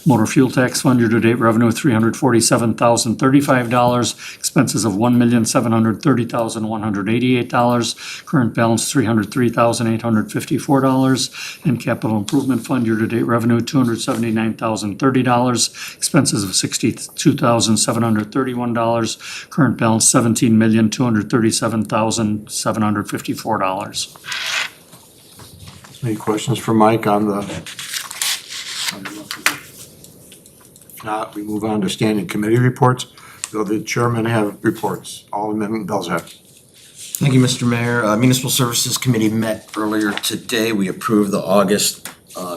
Motor fuel tax fund year-to-date revenue $347,035. Expenses of $1,730,188. Current balance $303,854. And capital improvement fund year-to-date revenue $279,030. Expenses of $62,731. Current balance $17,237,754. Any questions for Mike on the? If not, we move on to standing committee reports. So the chairman have reports. Alderman Belzak. Thank you, Mr. Mayor. Municipal Services Committee met earlier today. We approved the August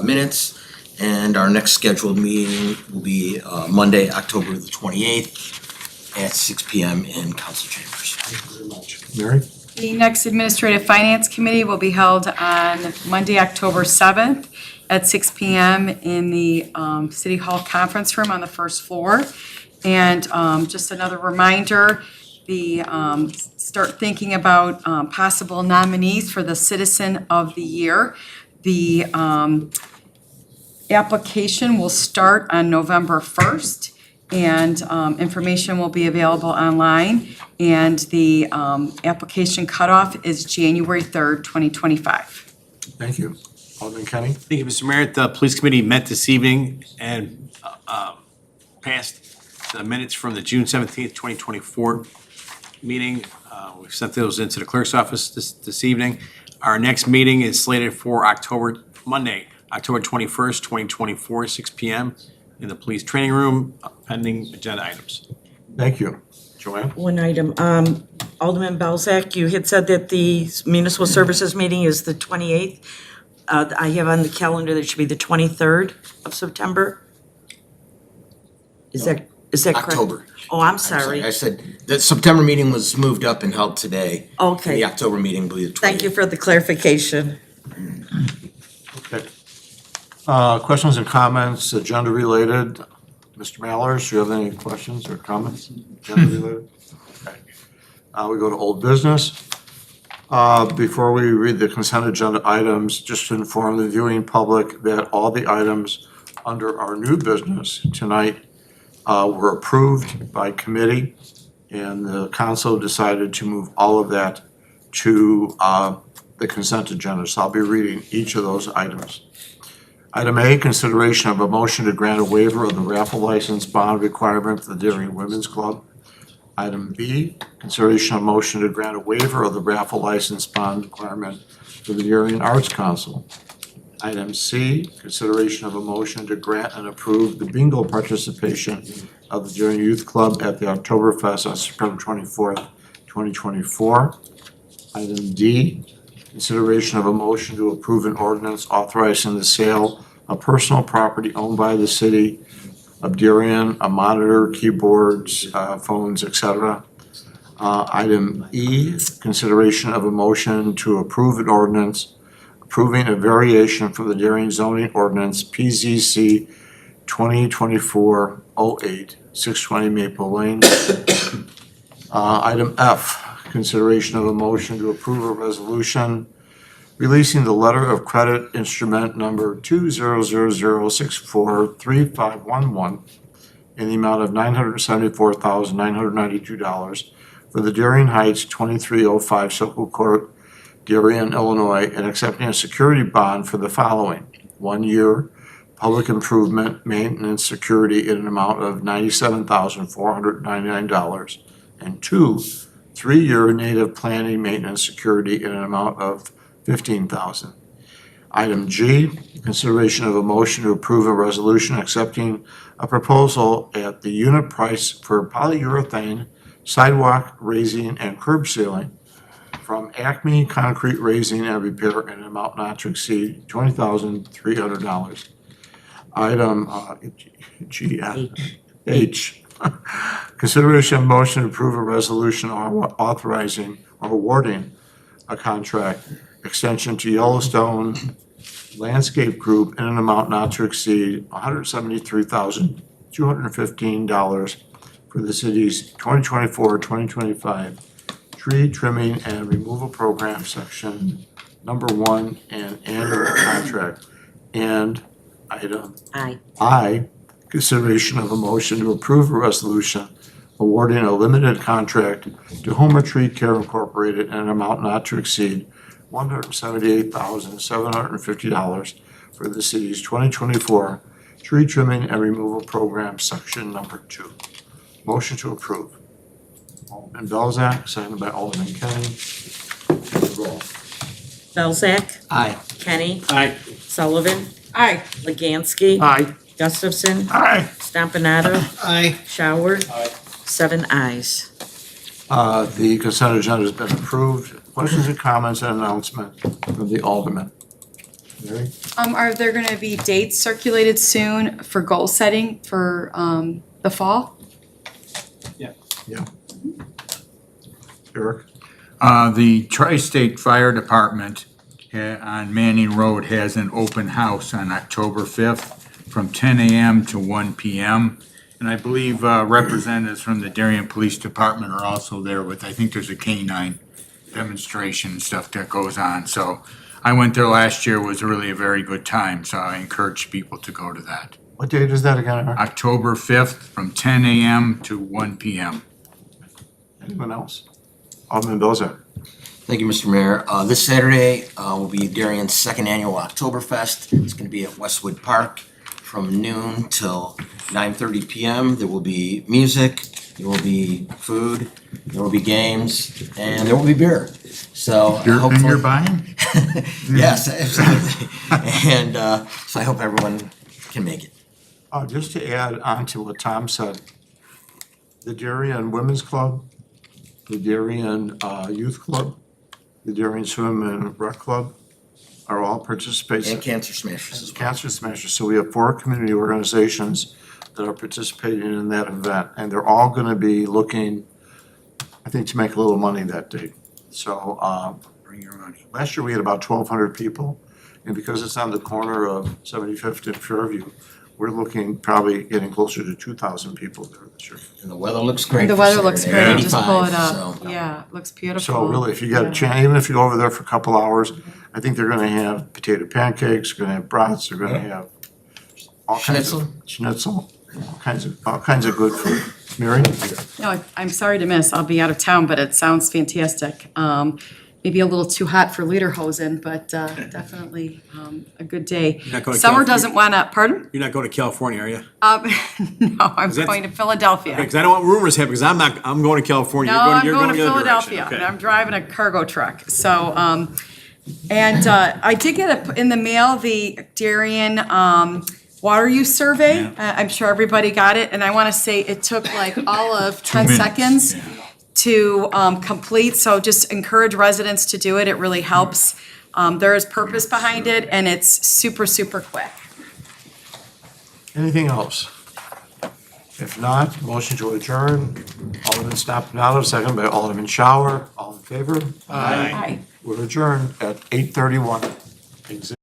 minutes. And our next scheduled meeting will be Monday, October the 28th at 6 p.m. in council chambers. Thank you very much. Mary? The next Administrative Finance Committee will be held on Monday, October 7th at 6 p.m. in the City Hall Conference Room on the first floor. And just another reminder, start thinking about possible nominees for the Citizen of the Year. The application will start on November 1st, and information will be available online. And the application cutoff is January 3rd, 2025. Thank you. Alderman Kenny? Thank you, Mr. Mayor. The police committee met this evening and passed the minutes from the June 17th, 2024 meeting. We've sent those into the clerk's office this evening. Our next meeting is slated for Monday, October 21st, 2024, 6 PM in the police training room, pending agenda items. Thank you. Joanne? One item, Alderman Belzak, you had said that the municipal services meeting is the 28th. I have on the calendar that it should be the 23rd of September. Is that correct? October. Oh, I'm sorry. I said, the September meeting was moved up and held today. Okay. The October meeting will be the 20th. Thank you for the clarification. Okay. Questions and comments, agenda related? Mr. Mallers, do you have any questions or comments, agenda related? Okay. We go to old business. Before we read the consent agenda items, just to inform the viewing public that all the items under our new business tonight were approved by committee, and the council decided to move all of that to the consent agenda. So I'll be reading each of those items. Item A, consideration of a motion to grant a waiver of the raffle license bond requirement for the Darien Women's Club. Item B, consideration of motion to grant a waiver of the raffle license bond requirement for the Darien Arts Council. Item C, consideration of a motion to grant and approve the bingo participation of the Darien Youth Club at the Oktoberfest on September 24th, 2024. Item D, consideration of a motion to approve an ordinance authorizing the sale of personal property owned by the city of Darien, a monitor, keyboards, phones, etc. Item E, consideration of a motion to approve an ordinance approving a variation from the Darien zoning ordinance PZC 2024-08, 620 Maple Lane. Item F, consideration of a motion to approve a resolution releasing the letter of credit instrument number 200643511 in the amount of $974,992 for the Darien Heights 2305 Circle Court, Darien, Illinois, and accepting a security bond for the following: 1 year public improvement maintenance security in an amount of $97,499, and 2 3-year native planning maintenance security in an amount of $15,000. Item G, consideration of a motion to approve a resolution accepting a proposal at the unit price for polyurethane sidewalk raising and curb sealing from Acme Concrete Raising and Repair in an amount not to exceed $20,300. Item H, consideration of motion to approve a resolution authorizing or awarding a contract extension to Yellowstone Landscape Group in an amount not to exceed $173,215 for the city's 2024-2025 tree trimming and removal program, section number 1, and annual contract. And item I, consideration of a motion to approve a resolution awarding a limited contract to Homer Tree Care Incorporated in an amount not to exceed $178,750 for the city's 2024 tree trimming and removal program, section number 2. Motion to approve. Alderman Belzak, seconded by Alderman Kenny. Roll. Belzak. Aye. Kenny. Aye. Sullivan. Aye. Legansky. Aye. Gustafson. Aye. Stompanato. Aye. Shower. 7 ayes. The consent agenda has been approved. Questions and comments and announcement from the Alderman. Mary? Are there gonna be dates circulated soon for goal setting for the fall? Eric? The Tri-State Fire Department on Manning Road has an open house on October 5th from 10 a.m. to 1 p.m. And I believe representatives from the Darien Police Department are also there with, I think there's a canine demonstration and stuff that goes on. So I went there last year, was really a very good time, so I encourage people to go to that. What date is that again, Eric? October 5th from 10 a.m. to 1 p.m. Anyone else? Alderman Bozak. Thank you, Mr. Mayor. This Saturday will be Darien's second annual Oktoberfest. It's gonna be at Westwood Park from noon till 9:30 p.m. There will be music, there will be food, there will be games, and there will be beer. So You're hopefully. buying? Yes, absolutely. And so I hope everyone can make it. Just to add on to what Tom said, the Darien Women's Club, the Darien Youth Club, the Darien Swim and Rec Club are all participating. And Cancer Smashers as well. Cancer Smashers. So we have 4 community organizations that are participating in that event, and they're all gonna be looking, I think, to make a little money that day. So, Bring your money. last year we had about 1,200 people, and because it's on the corner of 75th and Fairview, we're looking probably getting closer to 2,000 people there this year. And the weather looks great. The for weather looks Saturday, great, just pull it 85, up. so. Yeah, it looks beautiful. So really, if you get a chance, even if you go over there for a couple hours, I think they're gonna have potato pancakes, they're gonna have brats, they're gonna have all kinds of schnitzel, all kinds of good food. Mary? No, I'm sorry to miss. I'll be out of town, but it sounds fantastic. Maybe a little too hot for Lederhosen, but definitely a good day. You're not going to Summer California? doesn't wanna, pardon? You're not going to California, are you? No, I'm that's- going to Philadelphia. Because I don't want rumors happening, because I'm going to California. No, I'm You're going to the other Philadelphia, direction. and Okay. I'm driving a cargo truck, so, I did get in the mail the Darien, water use survey. I'm sure everybody got it, and I wanna say it took like all of 10 minutes, seconds yeah. to, complete, so just encourage residents to do it, it really helps. There is purpose behind it, and it's super, super quick. Anything else? If not, motion to adjourn. Alderman Stompanato, second by Alderman Shower. All in favor? Aye. We're adjourned at 8:31.